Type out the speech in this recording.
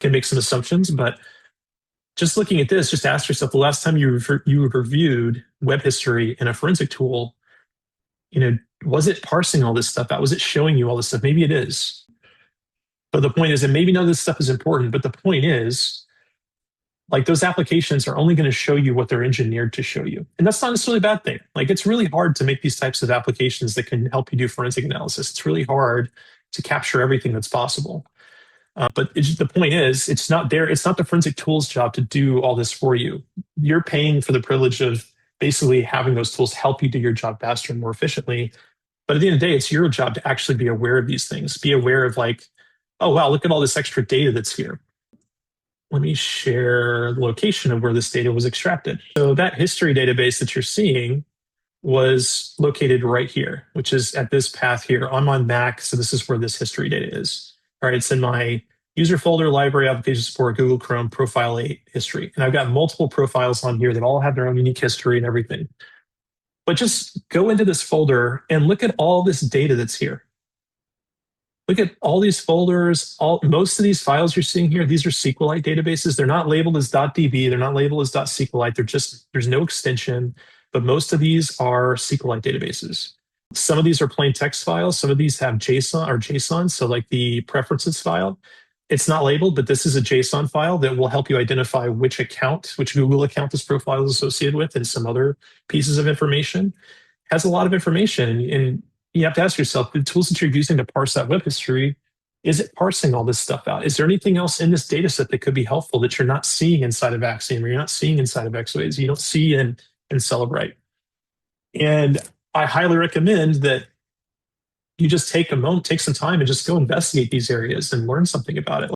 can make some assumptions, but just looking at this, just ask yourself the last time you reviewed web history in a forensic tool, was it parsing all this stuff out? Was it showing you all this stuff? Maybe it is. But the point is, and maybe none of this stuff is important, but the point is, like, those applications are only going to show you what they're engineered to show you. And that's not necessarily a bad thing. Like, it's really hard to make these types of applications that can help you do forensic analysis. It's really hard to capture everything that's possible. But the point is, it's not the forensic tools job to do all this for you. You're paying for the privilege of basically having those tools help you do your job faster and more efficiently. But at the end of the day, it's your job to actually be aware of these things. Be aware of, like, oh, wow, look at all this extra data that's here. Let me share the location of where this data was extracted. So that history database that you're seeing was located right here, which is at this path here on my Mac. So this is where this history data is. All right, it's in my user folder, library, application support, Google Chrome, profile 8 history. And I've got multiple profiles on here that all have their own unique history and everything. But just go into this folder and look at all this data that's here. Look at all these folders. Most of these files you're seeing here, these are SQLite databases. They're not labeled as .db. They're not labeled as .SQLite. There's no extension, but most of these are SQLite databases. Some of these are plain text files. Some of these have JSON. So like the preferences file, it's not labeled, but this is a JSON file that will help you identify which Google account this profile is associated with, and some other pieces of information. It has a lot of information, and you have to ask yourself, the tools that you're using to parse that web history, is it parsing all this stuff out? Is there anything else in this data set that could be helpful that you're not seeing inside of Axiom, or you're not seeing inside of Xways, you don't see in SQLite? And I highly recommend that you just take some time and just go investigate these areas and learn something about it.